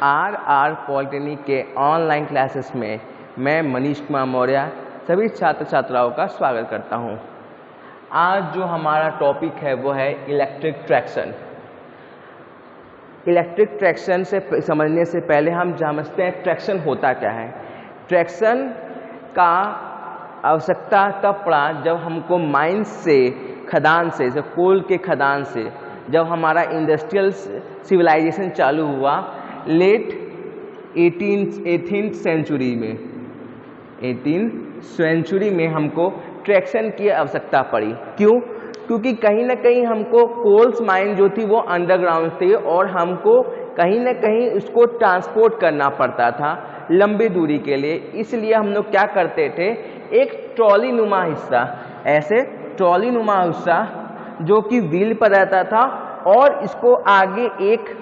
Are polytechnic के online classes में मैं मनीष कुमार मौर्य सभी छात्र छात्राओं का स्वागत करता हूं। आज जो हमारा टॉपिक है वो है इलेक्ट्रिक ट्रैक्शन। इलेक्ट्रिक ट्रैक्शन से समझने से पहले हम समझते हैं ट्रैक्शन होता क्या है। ट्रैक्शन का आवश्यकता तब पड़ा जब हमको माइंस से, खदान से, जब कोल के खदान से जब हमारा इंडस्ट्रियल सिविलाइजेशन चालू हुआ लेट 18th सेंचुरी में, 18th सेंचुरी में हमको ट्रैक्शन की आवश्यकता पड़ी। क्यों? क्योंकि कहीं ना कहीं हमको कोल्स माइन जो थी वो अंडरग्राउंड थी और हमको कहीं ना कहीं उसको ट्रांसपोर्ट करना पड़ता था लंबी दूरी के लिए। इसलिए हम लोग क्या करते थे, एक ट्रॉली नुमा हिस्सा, ऐसे ट्रॉली नुमा हिस्सा जो कि व्हील पर रहता था और इसको आगे एक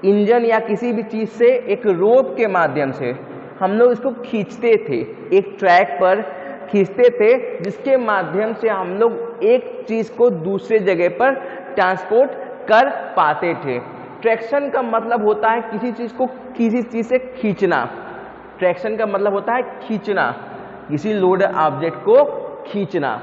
इंजन या किसी भी चीज़ से एक रोप के माध्यम से हम लोग इसको खींचते थे, एक ट्रैक पर खींचते थे जिसके माध्यम से हम लोग एक चीज़ को दूसरे जगह पर ट्रांसपोर्ट कर पाते थे। ट्रैक्शन का मतलब होता है किसी चीज़ को किसी चीज़ से खींचना। ट्रैक्शन का मतलब होता है खींचना, किसी लोड ऑब्जेक्ट को खींचना।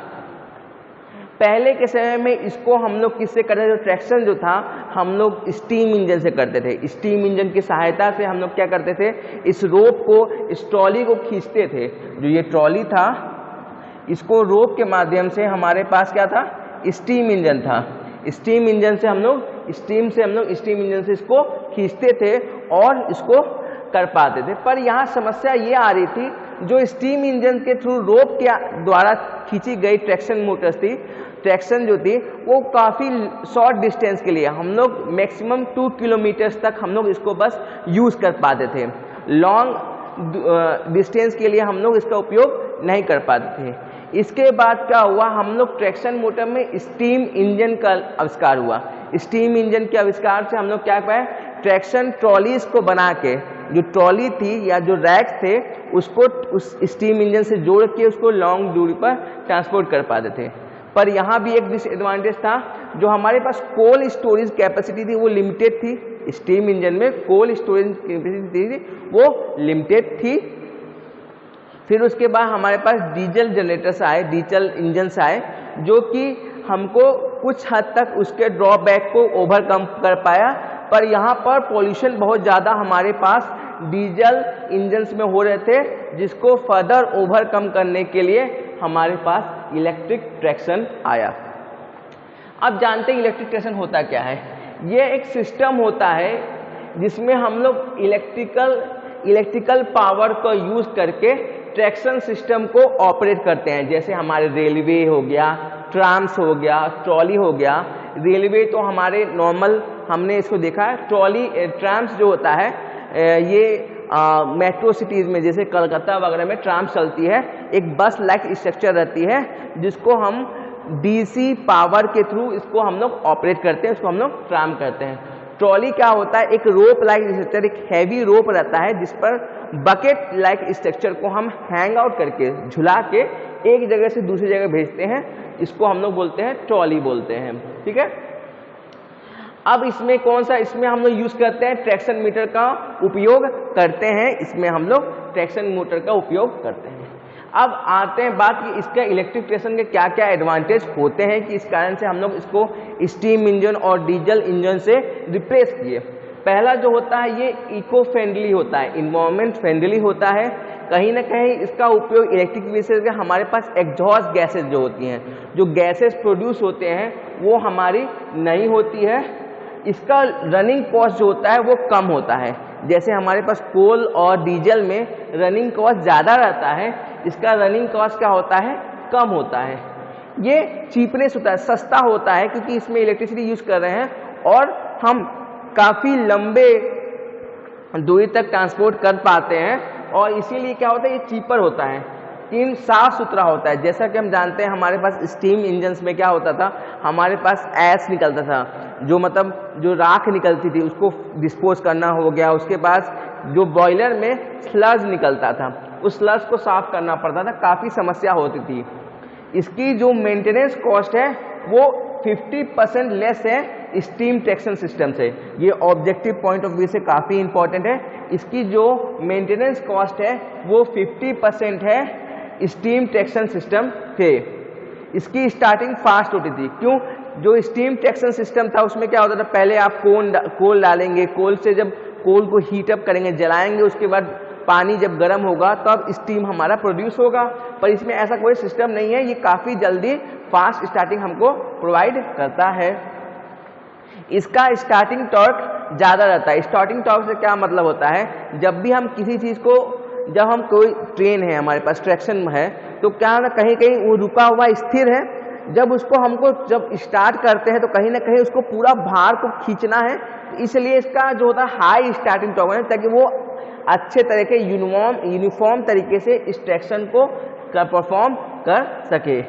पहले के समय में इसको हम लोग किससे करते थे? ट्रैक्शन जो था हम लोग स्टीम इंजन से करते थे। स्टीम इंजन की सहायता से हम लोग क्या करते थे, इस रोप को, इस ट्रॉली को खींचते थे। जो ये ट्रॉली था इसको रोप के माध्यम से हमारे पास क्या था, स्टीम इंजन था। स्टीम इंजन से हम लोग स्टीम इंजन से इसको खींचते थे और इसको कर पाते थे। पर यहाँ समस्या ये आ रही थी, जो स्टीम इंजन के थ्रू रोप के द्वारा खींची गई ट्रैक्शन मोटर्स थी, ट्रैक्शन जो थी वो काफ़ी शॉर्ट डिस्टेंस के लिए, हम लोग मैक्सिमम 2 किलोमीटर्स तक हम लोग इसको बस यूज़ कर पाते थे। लॉन्ग डिस्टेंस के लिए हम लोग इसका उपयोग नहीं कर पाते थे। इसके बाद क्या हुआ, हम लोग ट्रैक्शन मोटर में स्टीम इंजन का आविष्कार हुआ। स्टीम इंजन के आविष्कार से हम लोग क्या पाए, ट्रैक्शन ट्रॉलीज को बना के, जो ट्रॉली थी या जो रैक्स थे उसको उस स्टीम इंजन से जोड़ के उसको लॉन्ग दूरी पर ट्रांसपोर्ट कर पाते थे। पर यहाँ भी एक डिसएडवांटेज था, जो हमारे पास कोल स्टोरेज कैपेसिटी थी वो लिमिटेड थी। स्टीम इंजन में कोल स्टोरेज कैपेसिटी थी वो लिमिटेड थी। फिर उसके बाद हमारे पास डीजल जनरेटर्स आए, डीजल इंजन्स आए, जो कि हमको कुछ हद तक उसके ड्रॉबैक को ओवरकम कर पाया। पर यहाँ पर पॉल्यूशन बहुत ज़्यादा हमारे पास डीजल इंजन्स में हो रहे थे, जिसको फर्दर ओवरकम करने के लिए हमारे पास इलेक्ट्रिक ट्रैक्शन आया। अब जानते हैं इलेक्ट्रिक ट्रैक्शन होता क्या है। ये एक सिस्टम होता है जिसमें हम लोग इलेक्ट्रिकल पावर को यूज़ करके ट्रैक्शन सिस्टम को ऑपरेट करते हैं। जैसे हमारे रेलवे हो गया, ट्राम्स हो गया, ट्रॉली हो गया। रेलवे तो हमारे नॉर्मल हमने इसको देखा है। ट्रॉली ट्राम्स जो होता है ये मेट्रो सिटीज़ में जैसे कलकत्ता वगैरह में ट्राम चलती है, एक बस लाइक स्ट्रक्चर रहती है जिसको हम डीसी पावर के थ्रू इसको हम लोग ऑपरेट करते हैं, इसको हम लोग ट्राम कहते हैं। ट्रॉली क्या होता है, एक रोप लाइक स्ट्रक्चर, एक हैवी रोप रहता है जिस पर बकेट लाइक स्ट्रक्चर को हम हैंग आउट करके, झुला के एक जगह से दूसरी जगह भेजते हैं। इसको हम लोग बोलते हैं ट्रॉली बोलते हैं। ठीक है। अब इसमें कौन सा, इसमें हम लोग यूज़ करते हैं ट्रैक्शन मीटर का उपयोग करते हैं। इसमें हम लोग ट्रैक्शन मोटर का उपयोग करते हैं। अब आते हैं बात कि इसका इलेक्ट्रिक ट्रैक्शन के क्या क्या एडवांटेज होते हैं कि इस कारण से हम लोग इसको स्टीम इंजन और डीजल इंजन से रिप्लेस किए। पहला जो होता है ये इको फ्रेंडली होता है, इन्वायरमेंट फ्रेंडली होता है। कहीं ना कहीं इसका उपयोग इलेक्ट्रिक व्हीकल के, हमारे पास एग्जॉस्ट गैसेज जो होती हैं, जो गैसेज प्रोड्यूस होते हैं वो हमारी नहीं होती है। इसका रनिंग कॉस्ट जो होता है वो कम होता है। जैसे हमारे पास कोल और डीजल में रनिंग कॉस्ट ज़्यादा रहता है, इसका रनिंग कॉस्ट क्या होता है, कम होता है। ये चीपनेस होता है, सस्ता होता है, क्योंकि इसमें इलेक्ट्रिसिटी यूज़ कर रहे हैं और हम काफ़ी लंबे दूरी तक ट्रांसपोर्ट कर पाते हैं। और इसीलिए क्या होता है, ये चीपर होता है, लेकिन साफ सुथरा होता है। जैसा कि हम जानते हैं हमारे पास स्टीम इंजन्स में क्या होता था, हमारे पास ऐश निकलता था, जो मतलब जो राख निकलती थी उसको डिस्पोज करना हो गया। उसके पास जो बॉयलर में स्लज निकलता था, उस स्लज को साफ करना पड़ता था, काफ़ी समस्या होती थी। इसकी जो मेंटेनेंस कॉस्ट है वो 50% लेस है स्टीम ट्रैक्शन सिस्टम से। ये ऑब्जेक्टिव पॉइंट ऑफ व्यू से काफ़ी इंपॉर्टेंट है। इसकी जो मेंटेनेंस कॉस्ट है वो 50% है स्टीम ट्रैक्शन सिस्टम से। इसकी स्टार्टिंग फास्ट होती थी, क्यों? जो स्टीम ट्रैक्शन सिस्टम था उसमें क्या होता था, पहले आप कोल डालेंगे, कोल से जब कोल को हीटअप करेंगे, जलाएंगे, उसके बाद पानी जब गर्म होगा तो अब स्टीम हमारा प्रोड्यूस होगा। पर इसमें ऐसा कोई सिस्टम नहीं है, ये काफ़ी जल्दी फास्ट स्टार्टिंग हमको प्रोवाइड करता है। इसका स्टार्टिंग टॉर्क ज़्यादा रहता है। स्टार्टिंग टॉर्क से क्या मतलब होता है, जब भी हम किसी चीज़ को, जब हम कोई ट्रेन है हमारे पास ट्रैक्शन है, तो क्या ना कहीं कहीं वो रुका हुआ स्थिर है, जब उसको हमको जब स्टार्ट करते हैं तो कहीं ना कहीं उसको पूरा भार को खींचना है, इसलिए इसका जो होता है हाई स्टार्टिंग टॉर्क है, ताकि वो अच्छे तरह के यूनिफॉर्म तरीके से इस ट्रैक्शन को परफॉर्म कर सके।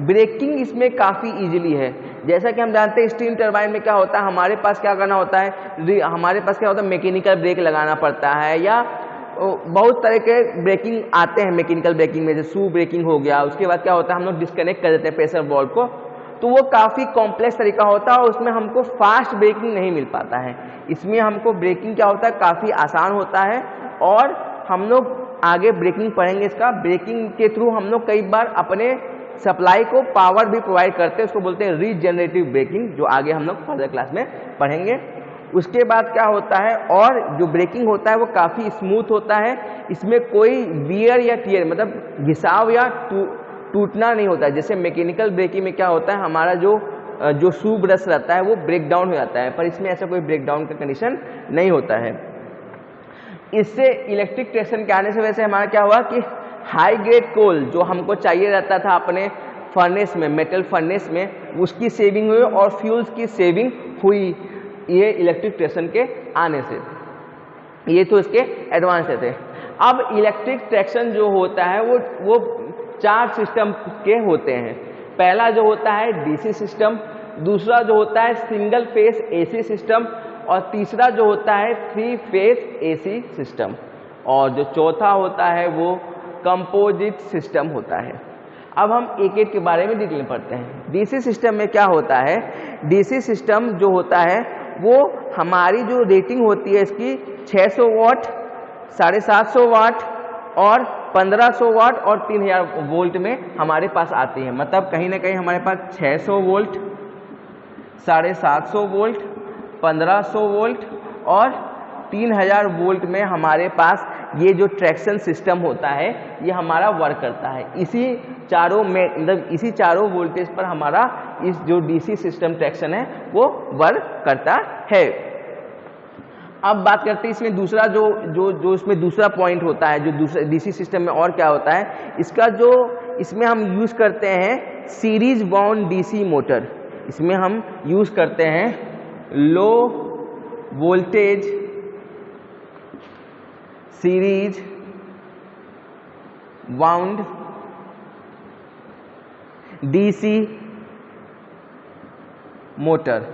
ब्रेकिंग इसमें काफ़ी इजीली है। जैसा कि हम जानते हैं स्टीम टरबाइन में क्या होता है, हमारे पास क्या करना होता है, हमारे पास क्या होता है, मैकेनिकल ब्रेक लगाना पड़ता है, या बहुत तरह के ब्रेकिंग आते हैं मैकेनिकल ब्रेकिंग में, जैसे शू ब्रेकिंग हो गया। उसके बाद क्या होता है, हम लोग डिस्कनेक्ट कर देते हैं प्रेशर वॉल्व को, तो वो काफ़ी कॉम्प्लेक्स तरीका होता है और उसमें हमको फास्ट ब्रेकिंग नहीं मिल पाता है। इसमें हमको ब्रेकिंग क्या होता है, काफ़ी आसान होता है। और हम लोग आगे ब्रेकिंग पढ़ेंगे, इसका ब्रेकिंग के थ्रू हम लोग कई बार अपने सप्लाई को पावर भी प्रोवाइड करते हैं, उसको बोलते हैं रीजनरेटिव ब्रेकिंग, जो आगे हम लोग फर्दर क्लास में पढ़ेंगे। उसके बाद क्या होता है, और जो ब्रेकिंग होता है वो काफ़ी स्मूथ होता है, इसमें कोई वियर या टियर मतलब घिसाव या टूटना नहीं होता है। जैसे मैकेनिकल ब्रेकिंग में क्या होता है, हमारा जो शू ब्रश रहता है वो ब्रेक डाउन हो जाता है, पर इसमें ऐसा कोई ब्रेक डाउन का कंडीशन नहीं होता है। इससे इलेक्ट्रिक ट्रैक्शन के आने से वैसे हमारा क्या हुआ कि हाई ग्रेड कोल जो हमको चाहिए रहता था अपने फर्नेस में, मेटल फर्नेस में, उसकी सेविंग हुई और फ्यूल्स की सेविंग हुई, ये इलेक्ट्रिक ट्रैक्शन के आने से। ये तो इसके एडवांस थे। अब इलेक्ट्रिक ट्रैक्शन जो होता है वो 4 सिस्टम के होते हैं। पहला जो होता है डीसी सिस्टम, दूसरा जो होता है सिंगल फेस एसी सिस्टम, और तीसरा जो होता है 3 फेस एसी सिस्टम, और जो चौथा होता है वो कंपोजिट सिस्टम होता है। अब हम एक एक के बारे में डिटेल में पढ़ते हैं। डीसी सिस्टम में क्या होता है, डीसी सिस्टम जो होता है वो हमारी जो रेटिंग होती है इसकी 600 वाट, 750 वाट और 1500 वाट और 3000 वोल्ट में हमारे पास आती है। मतलब कहीं ना कहीं हमारे पास 600 वोल्ट, 750 वोल्ट, 1500 वोल्ट और 3000 वोल्ट में हमारे पास ये जो ट्रैक्शन सिस्टम होता है ये हमारा वर्क करता है। इसी चारों में मतलब इसी चारों वोल्टेज पर हमारा इस जो डीसी सिस्टम ट्रैक्शन है वो वर्क करता है। अब बात करते हैं इसमें दूसरा जो इसमें दूसरा पॉइंट होता है, जो दूसरा डीसी सिस्टम में और क्या होता है, इसका जो इसमें हम यूज़ करते हैं सीरीज वाउंड डीसी मोटर। इसमें हम यूज़ करते हैं low voltage series wound DC motor.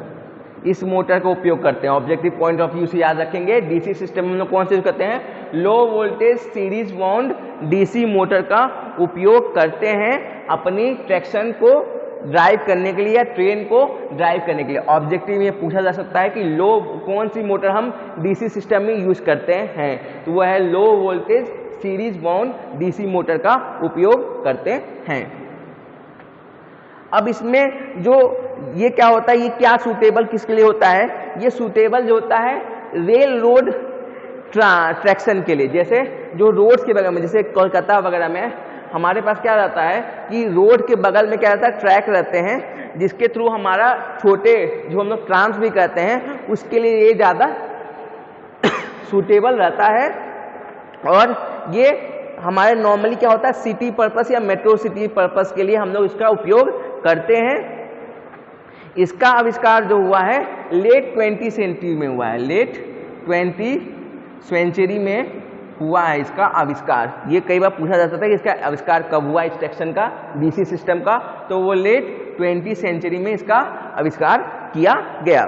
इस मोटर का उपयोग करते हैं। ऑब्जेक्टिव पॉइंट ऑफ व्यू से याद रखेंगे, डीसी सिस्टम में हम लोग कौन से यूज करते हैं, low voltage series wound DC motor का उपयोग करते हैं अपनी ट्रैक्शन को ड्राइव करने के लिए या ट्रेन को ड्राइव करने के लिए। ऑब्जेक्टिव में पूछा जा सकता है कि लो कौन सी मोटर हम डीसी सिस्टम में यूज करते हैं, तो वह है low voltage series wound DC motor का उपयोग करते हैं। अब इसमें जो ये क्या होता है, ये क्या सूटेबल किसके लिए होता है, ये सूटेबल जो होता है रेल रोड ट्रैक्शन के लिए। जैसे जो रोड्स के बगल में, जैसे कोलकाता वगैरह में हमारे पास क्या रहता है कि रोड के बगल में क्या रहता है, ट्रैक रहते हैं, जिसके थ्रू हमारा छोटे जो हम लोग ट्रांस भी कहते हैं उसके लिए ये ज़्यादा सूटेबल रहता है। और ये हमारे नॉर्मली क्या होता है सिटी पर्पस या मेट्रो सिटी पर्पस के लिए हम लोग इसका उपयोग करते हैं। इसका आविष्कार जो हुआ है लेट 20th सेंचुरी में हुआ है, लेट 20th सेंचुरी में हुआ है इसका आविष्कार। ये कई बार पूछा जाता था कि इसका आविष्कार कब हुआ इस ट्रैक्शन का, डीसी सिस्टम का, तो वो लेट 20th सेंचुरी में इसका आविष्कार किया गया।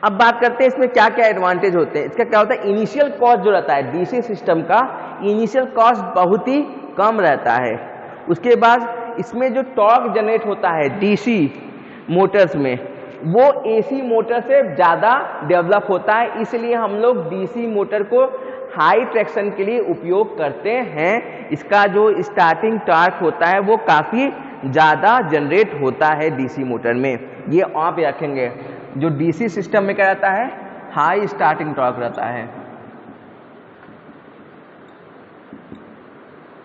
अब बात करते हैं इसमें क्या क्या एडवांटेज होते हैं। इसका क्या होता है, इनिशियल कॉस्ट जो रहता है डीसी सिस्टम का, इनिशियल कॉस्ट बहुत ही कम रहता है उसके बाद इसमें जो टॉर्क जनरेट होता है डीसी मोटर्स में, वो एसी मोटर से ज़्यादा डेवलप होता है, इसलिए हम लोग डीसी मोटर को हाई ट्रैक्शन के लिए उपयोग करते हैं। इसका जो स्टार्टिंग टॉर्क होता है वो काफ़ी ज़्यादा जनरेट होता है डीसी मोटर में। ये आप रखेंगे, जो डीसी सिस्टम में क्या रहता है, हाई स्टार्टिंग टॉर्क रहता है,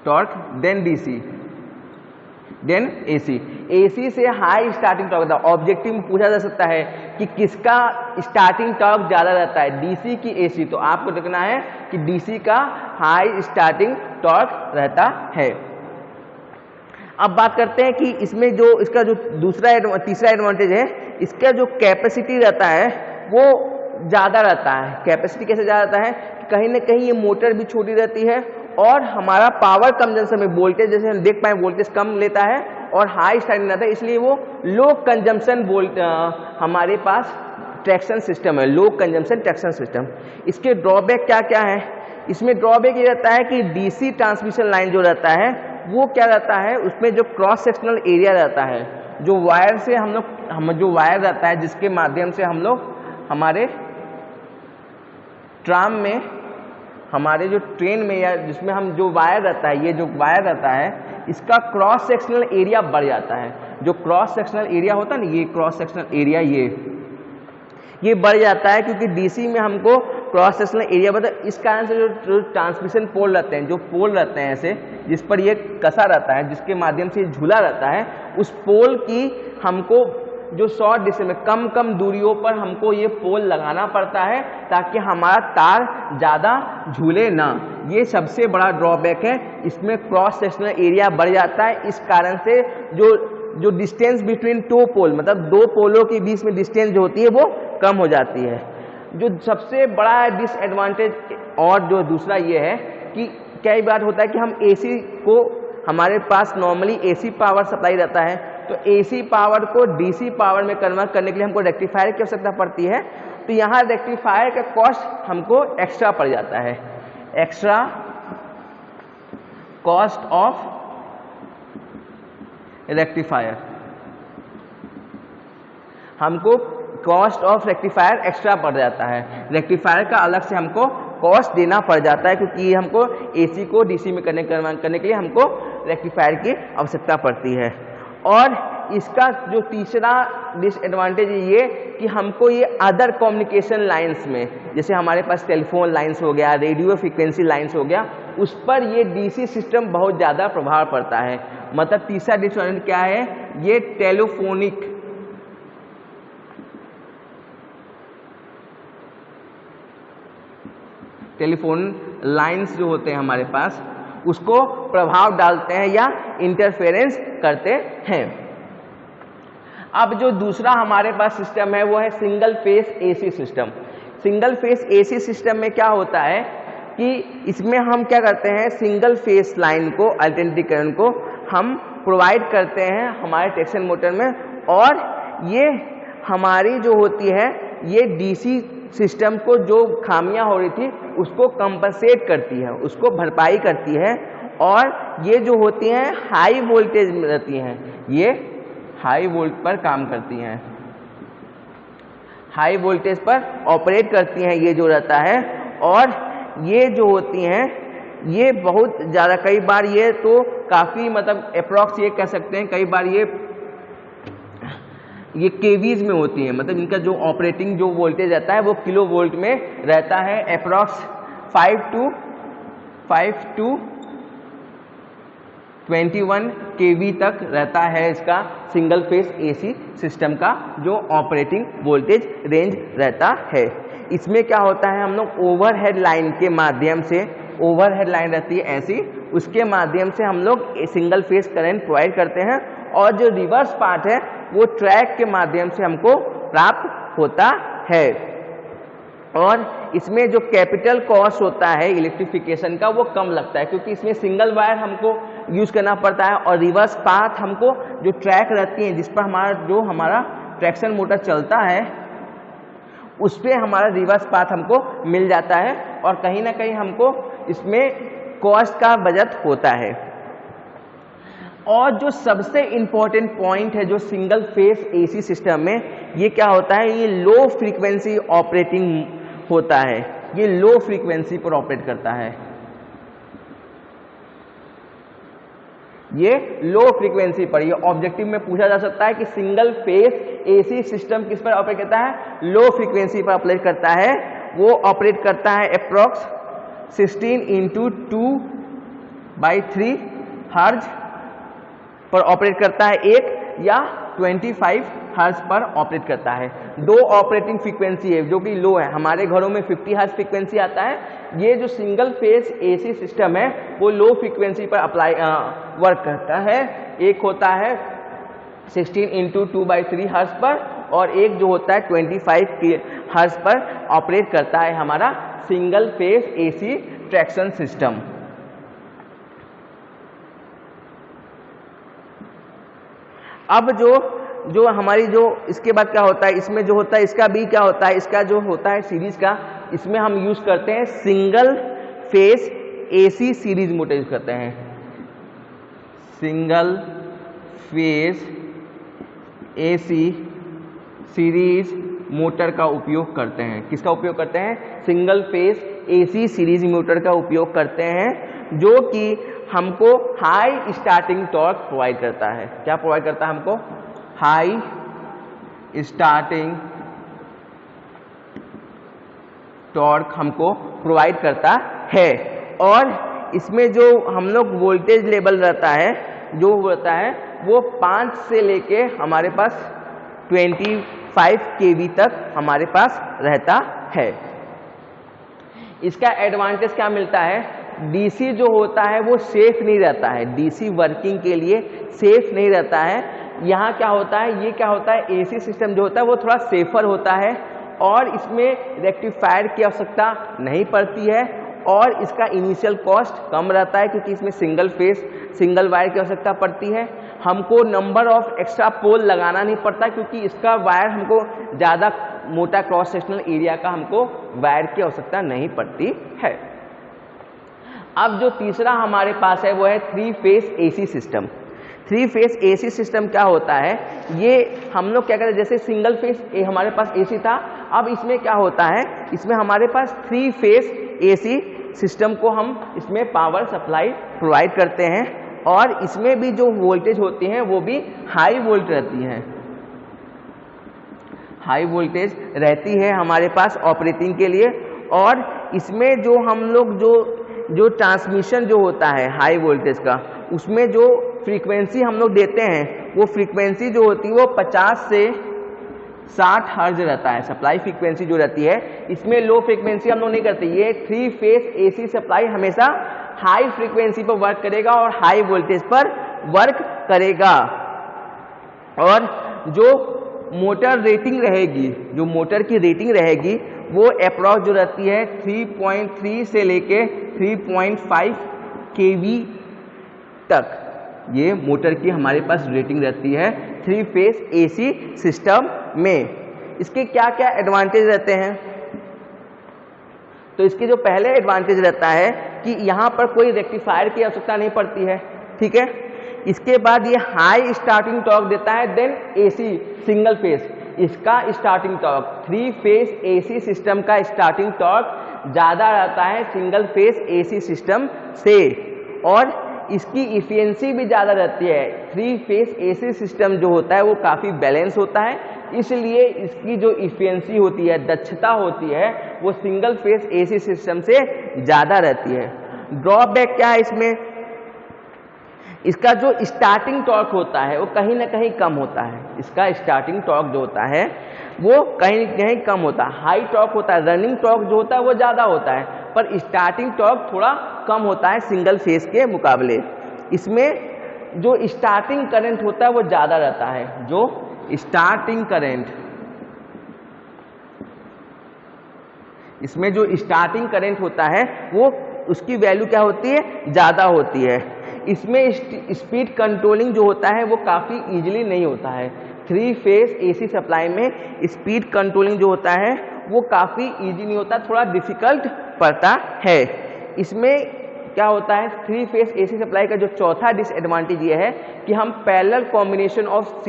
torque then DC then AC. AC से हाई स्टार्टिंग टॉर्क रहता है। ऑब्जेक्टिव में पूछा जा सकता है कि किसका स्टार्टिंग टॉर्क ज़्यादा रहता है, डीसी की एसी, तो आपको देखना है कि डीसी का हाई स्टार्टिंग टॉर्क रहता है। अब बात करते हैं कि इसमें जो इसका जो तीसरा एडवांटेज है, इसका जो कैपेसिटी रहता है वो ज़्यादा रहता है। कैपेसिटी कैसे ज़्यादा रहता है, कहीं ना कहीं ये मोटर भी छोटी रहती है और हमारा पावर कंजम्पशन में वोल्टेज, जैसे हम देख पाए, वोल्टेज कम लेता है और हाई स्टार्टिंग रहता है, इसलिए वो लो कंजम्पशन हमारे पास ट्रैक्शन सिस्टम है, लो कंजम्पशन ट्रैक्शन सिस्टम। इसके ड्रॉबैक क्या क्या है, इसमें ड्रॉबैक ये रहता है कि डीसी ट्रांसमिशन लाइन जो रहता है वो क्या रहता है, उसमें जो क्रॉस सेक्शनल एरिया रहता है, जो वायर से हम जो वायर रहता है जिसके माध्यम से हम लोग हमारे ट्राम में, हमारे जो ट्रेन में या जिसमें हम जो वायर रहता है, ये जो वायर रहता है इसका क्रॉस सेक्शनल एरिया बढ़ जाता है। जो क्रॉस सेक्शनल एरिया होता है ना, ये क्रॉस सेक्शनल एरिया ये बढ़ जाता है, क्योंकि डीसी में हमको क्रॉस सेक्शनल एरिया बढ़ता है। इस कारण से जो ट्रांसमिशन पोल रहते हैं, जो पोल रहते हैं ऐसे जिस पर ये कसा रहता है, जिसके माध्यम से झूला रहता है, उस पोल की हमको जो शॉर्ट डिस्टेंस में कम दूरियों पर हमको ये पोल लगाना पड़ता है ताकि हमारा तार ज़्यादा झूले ना। ये सबसे बड़ा ड्रॉबैक है, इसमें क्रॉस सेक्शनल एरिया बढ़ जाता है। इस कारण से जो डिस्टेंस बिटवीन टू पोल, मतलब दो पोलों के बीच में डिस्टेंस जो होती है वो कम हो जाती है। जो सबसे बड़ा डिसएडवांटेज और जो दूसरा ये है कि कई बार होता है कि हम एसी को, हमारे पास नॉर्मली एसी पावर सप्लाई रहता है, तो एसी पावर को डीसी पावर में कन्वर्ट करने के लिए हमको रेक्टिफायर की आवश्यकता पड़ती है। तो यहाँ रेक्टिफायर का कॉस्ट हमको एक्स्ट्रा पड़ जाता है, एक्स्ट्रा कॉस्ट ऑफ रेक्टिफायर, हमको कॉस्ट ऑफ रेक्टिफायर एक्स्ट्रा पड़ जाता है। रेक्टिफायर का अलग से हमको कॉस्ट देना पड़ जाता है, क्योंकि हमको एसी को डीसी में कन्वर्ट करने के लिए हमको रेक्टिफायर की आवश्यकता पड़ती है। और इसका जो तीसरा डिसएडवांटेज है ये कि हमको ये अदर कम्युनिकेशन लाइंस में, जैसे हमारे पास टेलीफोन लाइंस हो गया, रेडियो फ्रीक्वेंसी लाइंस हो गया, उस पर ये डीसी सिस्टम बहुत ज़्यादा प्रभाव पड़ता है। मतलब तीसरा डिसएडवांटेज क्या है, ये टेलीफोन लाइंस जो होते हैं हमारे पास, उसको प्रभाव डालते हैं या इंटरफेरेंस करते हैं। अब जो दूसरा हमारे पास सिस्टम है वो है single phase AC system. Single phase AC system में क्या होता है कि इसमें हम क्या करते हैं, सिंगल फेस लाइन को, अल्टरनेटिव करंट को हम प्रोवाइड करते हैं हमारे ट्रैक्शन मोटर में, और ये हमारी जो होती है ये डीसी सिस्टम को जो खामियां हो रही थी उसको कंपनसेट करती है, उसको भरपाई करती है। और ये जो होती हैं हाई वोल्टेज में रहती हैं, ये हाई वोल्ट पर काम करती हैं, हाई वोल्टेज पर ऑपरेट करती हैं ये जो रहता है। और ये जो होती हैं ये बहुत ज़्यादा, कई बार ये तो काफ़ी मतलब अप्रॉक्स ये कह सकते हैं, कई बार ये केवीज में होती हैं, मतलब इनका जो ऑपरेटिंग जो वोल्टेज रहता है वो किलो वोल्ट में रहता है। अप्रॉक्स 5 to 21 kV तक रहता है इसका सिंगल फेस एसी सिस्टम का जो ऑपरेटिंग वोल्टेज रेंज रहता है। इसमें क्या होता है, हम लोग ओवरहेड लाइन के माध्यम से, ओवरहेड लाइन रहती है ऐसी, उसके माध्यम से हम लोग सिंगल फेस करंट प्रोवाइड करते हैं, और जो रिवर्स पार्ट है वो ट्रैक के माध्यम से हमको प्राप्त होता है। और इसमें जो कैपिटल कॉस्ट होता है इलेक्ट्रिफिकेशन का वो कम लगता है, क्योंकि इसमें सिंगल वायर हमको यूज़ करना पड़ता है, और रिवर्स पाथ हमको जो ट्रैक रहती है जिस पर हमारा ट्रैक्शन मोटर चलता है उस पर हमारा रिवर्स पाथ हमको मिल जाता है, और कहीं ना कहीं हमको इसमें कॉस्ट का बचत होता है। और जो सबसे इम्पॉर्टेंट पॉइंट है जो सिंगल फेस एसी सिस्टम में, ये क्या होता है, ये लो फ्रीक्वेंसी ऑपरेटिंग होता है, ये लो फ्रीक्वेंसी पर ऑपरेट करता है, ये लो फ्रीक्वेंसी पर। ये ऑब्जेक्टिव में पूछा जा सकता है कि सिंगल फेस एसी सिस्टम किस पर ऑपरेट करता है, लो फ्रीक्वेंसी पर ऑपरेट करता है। वो ऑपरेट करता है अप्रॉक्स 16 × 2/3 हर्ज पर ऑपरेट करता है एक, या 25 हर्ज पर ऑपरेट करता है। दो ऑपरेटिंग फ्रीक्वेंसी है जो कि लो है, हमारे घरों में 50 हर्ज फ्रीक्वेंसी आता है। ये जो सिंगल फेस एसी सिस्टम है वो लो फ्रीक्वेंसी पर अप्लाई वर्क करता है। एक होता है 16 × 2/3 हर्ज पर, और एक जो होता है 25 हर्ज पर ऑपरेट करता है हमारा single phase AC traction system. अब जो हमारी जो इसके बाद क्या होता है, इसमें जो होता है इसका भी क्या होता है, इसका जो होता है सीरीज का, इसमें हम यूज करते हैं single phase AC series motor use करते हैं। Single phase AC series motor का उपयोग करते हैं। किसका उपयोग करते हैं, single phase AC series motor का उपयोग करते हैं, जो कि हमको हाई स्टार्टिंग टॉर्क प्रोवाइड करता है। क्या प्रोवाइड करता है हमको, हाई स्टार्टिंग टॉर्क हमको प्रोवाइड करता है। और इसमें जो हम लोग वोल्टेज लेवल रहता है, जो होता है वो 5 से लेके हमारे पास 25 kV तक हमारे पास रहता है। इसका एडवांटेज क्या मिलता है, डीसी जो होता है वो सेफ नहीं रहता है, डीसी वर्किंग के लिए सेफ नहीं रहता है। यहाँ क्या होता है, ये क्या होता है, एसी सिस्टम जो होता है वो थोड़ा सेफर होता है, और इसमें रेक्टिफायर की आवश्यकता नहीं पड़ती है, और इसका इनिशियल कॉस्ट कम रहता है क्योंकि इसमें सिंगल फेस सिंगल वायर की आवश्यकता पड़ती है। हमको नंबर ऑफ एक्स्ट्रा पोल लगाना नहीं पड़ता क्योंकि इसका वायर हमको ज़्यादा मोटा क्रॉस सेक्शनल एरिया का हमको वायर की आवश्यकता नहीं पड़ती है। अब जो तीसरा हमारे पास है वो है 3 phase AC system. 3 phase AC system क्या होता है, ये हम लोग क्या करते हैं, जैसे सिंगल फेस हमारे पास एसी था, अब इसमें क्या होता है, इसमें हमारे पास 3 फेस एसी सिस्टम को हम इसमें पावर सप्लाई प्रोवाइड करते हैं, और इसमें भी जो वोल्टेज होती हैं वो भी हाई वोल्ट रहती हैं, हाई वोल्टेज रहती है हमारे पास ऑपरेटिंग के लिए। और इसमें जो हम लोग जो ट्रांसमिशन जो होता है हाई वोल्टेज का, उसमें जो फ्रीक्वेंसी हम लोग देते हैं वो फ्रीक्वेंसी जो होती है वो 50 से 60 हर्ज रहता है, सप्लाई फ्रीक्वेंसी जो रहती है। इसमें लो फ्रीक्वेंसी हम लोग नहीं करते। ये 3 फेस एसी सप्लाई हमेशा हाई फ्रीक्वेंसी पर वर्क करेगा और हाई वोल्टेज पर वर्क करेगा। और जो मोटर रेटिंग रहेगी, जो मोटर की रेटिंग रहेगी वो अप्रॉक्स जो रहती है 3.3 से लेके 3.5 kV तक, ये मोटर की हमारे पास रेटिंग रहती है 3 फेस एसी सिस्टम में। इसके क्या क्या एडवांटेज रहते हैं, तो इसके जो पहले एडवांटेज रहता है कि यहाँ पर कोई रेक्टिफायर की आवश्यकता नहीं पड़ती है, ठीक है। इसके बाद ये हाई स्टार्टिंग टॉर्क देता है देन एसी सिंगल फेस, इसका starting torque 3 phase AC system का स्टार्टिंग टॉर्क ज़्यादा रहता है सिंगल फेस एसी सिस्टम से, और इसकी इफिशिएंसी भी ज़्यादा रहती है। 3 फेस एसी सिस्टम जो होता है वो काफ़ी बैलेंस होता है, इसलिए इसकी जो इफिशिएंसी होती है, दक्षता होती है, वो सिंगल फेस एसी सिस्टम से ज़्यादा रहती है। ड्रॉबैक क्या है इसमें, इसका जो स्टार्टिंग टॉर्क होता है वो कहीं ना कहीं कम होता है। इसका स्टार्टिंग टॉर्क जो होता है वो कहीं ना कहीं कम होता है। हाई टॉर्क होता है, रनिंग टॉर्क जो होता है वो ज़्यादा होता है, पर स्टार्टिंग टॉर्क थोड़ा कम होता है सिंगल फेस के मुकाबले। इसमें जो स्टार्टिंग करंट होता है वो ज़्यादा रहता है, जो स्टार्टिंग करंट, इसमें जो स्टार्टिंग करंट होता है वो उसकी वैल्यू क्या होती है, ज़्यादा होती है। इसमें स्पीड कंट्रोलिंग जो होता है वो काफ़ी इजीली नहीं होता है। 3 फेस एसी सप्लाई में स्पीड कंट्रोलिंग जो होता है वो काफ़ी इजी नहीं होता, थोड़ा डिफिकल्ट पड़ता है। इसमें क्या होता है, 3 फेज AC सप्लाई का जो चौथा डिसएडवांटेज ये है कि हम पैरेलल कॉम्बिनेशन ऑफ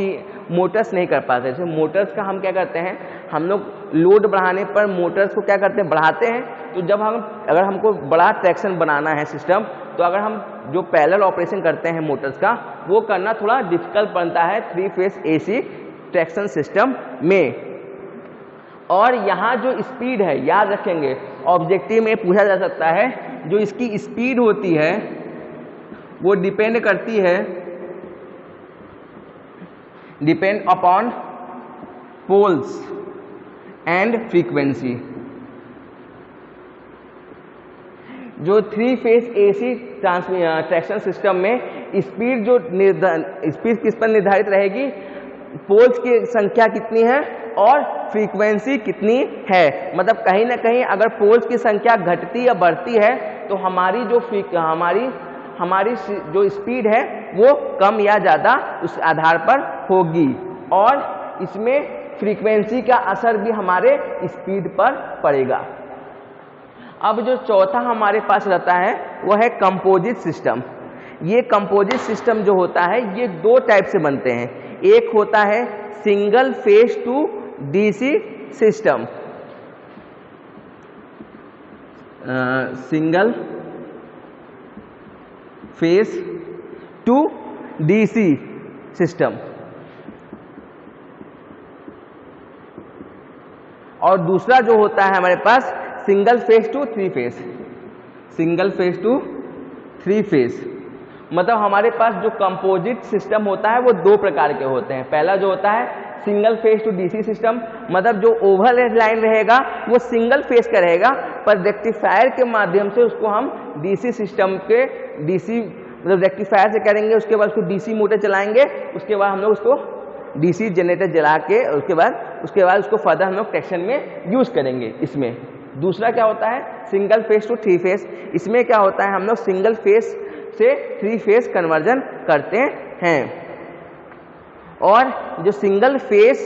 मोटर्स नहीं कर पाते। जैसे मोटर्स का हम क्या करते हैं, हम लोग लोड बढ़ाने पर मोटर्स को क्या करते हैं, बढ़ाते हैं। तो जब अगर हमको बड़ा ट्रैक्शन बनाना है सिस्टम, तो अगर हम जो पैरेलल ऑपरेशन करते हैं मोटर्स का, वो करना थोड़ा डिफिकल्ट बनता है 3 फेज AC ट्रैक्शन सिस्टम में। और यहाँ जो स्पीड है, याद रखेंगे, ऑब्जेक्टिव में पूछा जा सकता है, जो इसकी स्पीड होती है वो depend upon poles and frequency. जो 3 फेज AC ट्रैक्शन सिस्टम में स्पीड स्पीड किस पर निर्धारित रहेगी, पोल्स की संख्या कितनी है और फ्रीक्वेंसी कितनी है। मतलब कहीं ना कहीं अगर पोल्स की संख्या घटती या बढ़ती है तो हमारी जो स्पीड है वो कम या ज़्यादा उस आधार पर होगी, और इसमें फ्रीक्वेंसी का असर भी हमारे स्पीड पर पड़ेगा। अब जो चौथा हमारे पास रहता है वो है कंपोजिट सिस्टम। ये कंपोजिट सिस्टम जो होता है ये 2 टाइप से बनते हैं। एक होता है single phase to DC system, single phase to DC system, और दूसरा जो होता है हमारे पास single phase to 3 phase, single phase to 3 phase. मतलब हमारे पास जो कंपोजिट सिस्टम होता है वो 2 प्रकार के होते हैं। पहला जो होता है single phase to DC system, मतलब जो ओवरहेड लाइन रहेगा वो सिंगल फेज का रहेगा, पर रेक्टिफायर के माध्यम से उसको हम DC सिस्टम के मतलब रेक्टिफायर से करेंगे, उसके बाद उसको DC मोटर चलाएंगे, उसके बाद हम लोग उसको DC जनरेटर जला के उसके बाद उसको फर्दर हम लोग ट्रैक्शन में यूज करेंगे। इसमें दूसरा क्या होता है सिंगल फेज टू 3 फेज। इसमें क्या होता है, हम लोग सिंगल फेज से 3 फेज कन्वर्जन करते हैं। और जो single phase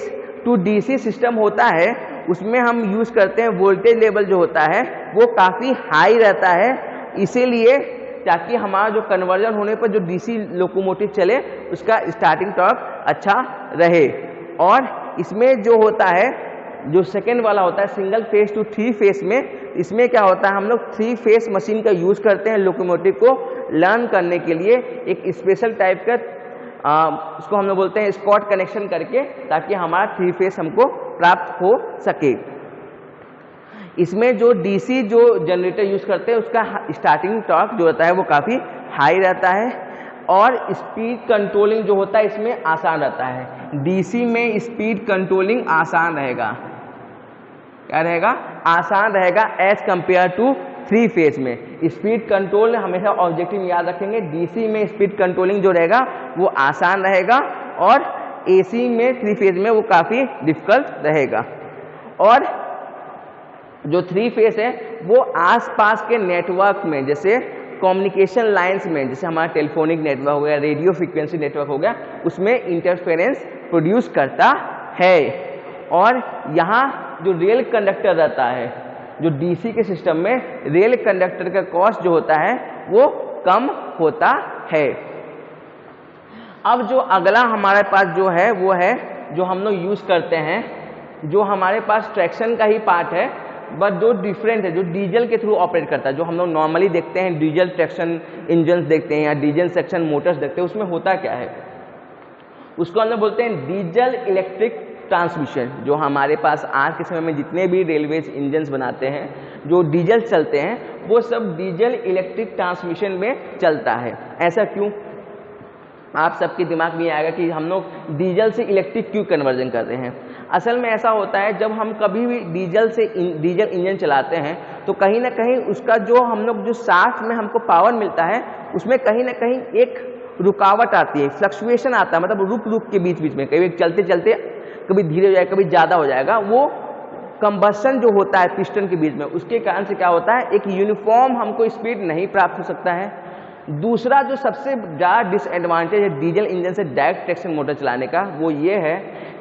to DC system होता है उसमें हम यूज करते हैं वोल्टेज लेवल जो होता है वो काफ़ी हाई रहता है, इसीलिए ताकि हमारा जो कन्वर्जन होने पर जो DC लोकोमोटिव चले उसका स्टार्टिंग टॉर्क अच्छा रहे। और इसमें जो होता है जो सेकेंड वाला होता है सिंगल फेज टू 3 फेज में, इसमें क्या होता है हम लोग 3 फेज मशीन का यूज करते हैं लोकोमोटिव को लर्न करने के लिए, एक स्पेशल टाइप का उसको हम लोग बोलते हैं स्कॉट कनेक्शन करके, ताकि हमारा 3 फेज हमको प्राप्त हो सके। इसमें जो DC जो जनरेटर यूज करते हैं उसका स्टार्टिंग टॉर्क जो होता है वो काफ़ी हाई रहता है, और स्पीड कंट्रोलिंग जो होता है इसमें आसान रहता है। DC में स्पीड कंट्रोलिंग आसान रहेगा, क्या रहेगा, आसान रहेगा एज कंपेयर टू 3 फेज में। स्पीड कंट्रोल हमेशा ऑब्जेक्टिव में याद रखेंगे, DC में स्पीड कंट्रोलिंग जो रहेगा वो आसान रहेगा, और AC में 3 फेज में वो काफ़ी डिफिकल्ट रहेगा। और जो 3 फेज है वो आसपास के नेटवर्क में, जैसे कम्युनिकेशन लाइंस में, जैसे हमारा टेलीफोनिक नेटवर्क हो गया, रेडियो फ्रीक्वेंसी नेटवर्क हो गया, उसमें इंटरफेरेंस प्रोड्यूस करता है। और यहाँ जो रेल कंडक्टर रहता है, जो DC के सिस्टम में रेल कंडक्टर का कॉस्ट जो होता है वो कम होता है। अब जो अगला हमारे पास जो है वो है जो हम लोग यूज़ करते हैं, जो हमारे पास ट्रैक्शन का ही पार्ट है, बट जो डिफरेंट है, जो डीजल के थ्रू ऑपरेट करता है, जो हम लोग नॉर्मली देखते हैं डीजल ट्रैक्शन इंजन देखते हैं या डीजल सेक्शन मोटर्स देखते हैं, उसमें होता क्या है, उसको हम लोग बोलते हैं डीजल इलेक्ट्रिक ट्रांसमिशन। जो हमारे पास आज के समय में जितने भी रेलवेज इंजन्स बनाते हैं जो डीजल चलते हैं वो सब डीजल इलेक्ट्रिक ट्रांसमिशन में चलता है। ऐसा क्यों, आप सबके दिमाग में आएगा कि हम लोग डीजल से इलेक्ट्रिक क्यों कन्वर्जन कर रहे हैं। असल में ऐसा होता है, जब हम कभी भी डीजल इंजन चलाते हैं तो कहीं ना कहीं उसका जो हम लोग जो शाफ्ट में हमको पावर मिलता है उसमें कहीं ना कहीं एक रुकावट आती है, फ्लक्चुएशन आता है, मतलब रुक रुक के बीच बीच में, कभी चलते चलते कभी धीरे हो जाएगा कभी ज़्यादा हो जाएगा, वो कंबस्शन जो होता है पिस्टन के बीच में, उसके कारण से क्या होता है, एक यूनिफॉर्म हमको स्पीड नहीं प्राप्त हो सकता है। दूसरा जो सबसे ज़्यादा डिसएडवांटेज है डीजल इंजन से डायरेक्ट ट्रैक्शन मोटर चलाने का, वो ये है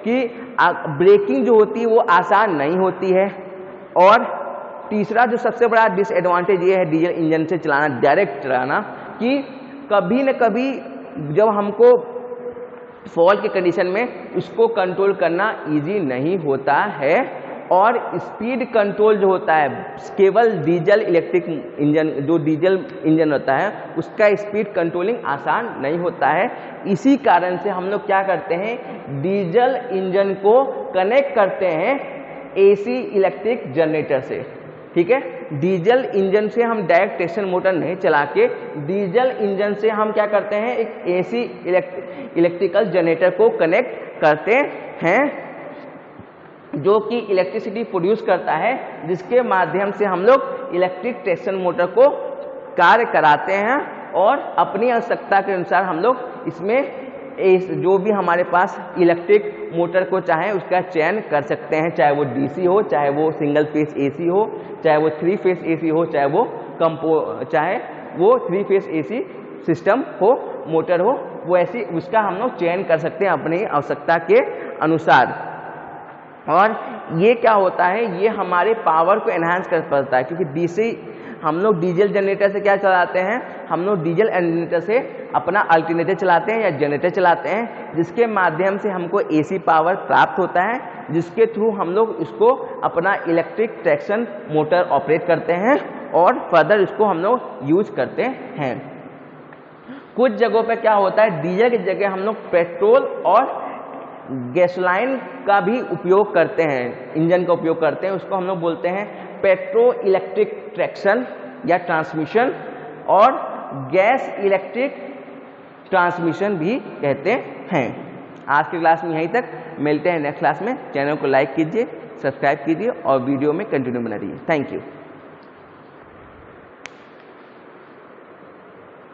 कि ब्रेकिंग जो होती है वो आसान नहीं होती है, और तीसरा जो सबसे बड़ा डिसएडवांटेज ये है डीजल इंजन से चलाना, डायरेक्ट चलाना, कि कभी न कभी जब हमको फॉल के कंडीशन में उसको कंट्रोल करना इजी नहीं होता है, और स्पीड कंट्रोल जो होता है केवल डीजल इलेक्ट्रिक इंजन, जो डीजल इंजन होता है उसका स्पीड कंट्रोलिंग आसान नहीं होता है। इसी कारण से हम लोग क्या करते हैं, डीजल इंजन को कनेक्ट करते हैं एसी इलेक्ट्रिक जनरेटर से। ठीक है, डीजल इंजन से हम डायरेक्ट ट्रैक्शन मोटर नहीं चला के डीजल इंजन से हम क्या करते हैं, एक एसी इलेक्ट्रिकल जनरेटर को कनेक्ट करते हैं, जो कि इलेक्ट्रिसिटी प्रोड्यूस करता है, जिसके माध्यम से हम लोग इलेक्ट्रिक ट्रैक्शन मोटर को कार्य कराते हैं, और अपनी आवश्यकता के अनुसार हम लोग इसमें जो भी हमारे पास इलेक्ट्रिक मोटर को चाहे उसका चयन कर सकते हैं, चाहे वो डीसी हो, चाहे वो सिंगल फेस एसी हो, चाहे वो 3 फेस एसी हो, चाहे वो 3 फेस एसी सिस्टम हो, मोटर हो, वो ऐसी उसका हम लोग चयन कर सकते हैं अपनी आवश्यकता के अनुसार। और ये क्या होता है, ये हमारे पावर को एनहांस कर पाता है, क्योंकि डीसी हम लोग डीजल जनरेटर से क्या चलाते हैं, हम लोग डीजल जनरेटर से अपना अल्टरनेटर चलाते हैं या जनरेटर चलाते हैं, जिसके माध्यम से हमको एसी पावर प्राप्त होता है, जिसके थ्रू हम लोग इसको अपना इलेक्ट्रिक ट्रैक्शन मोटर ऑपरेट करते हैं और फर्दर इसको हम लोग यूज करते हैं। कुछ जगहों पे क्या होता है, डीजल की जगह हम लोग पेट्रोल और गैसोलाइन का भी उपयोग करते हैं, इंजन का उपयोग करते हैं, उसको हम लोग बोलते हैं पेट्रो इलेक्ट्रिक ट्रैक्शन या ट्रांसमिशन, और गैस इलेक्ट्रिक ट्रांसमिशन भी कहते हैं। आज की क्लास में यहीं तक, मिलते हैं नेक्स्ट क्लास में। चैनल को लाइक कीजिए, सब्सक्राइब कीजिए और वीडियो में कंटिन्यू बना रहिए। Thank you.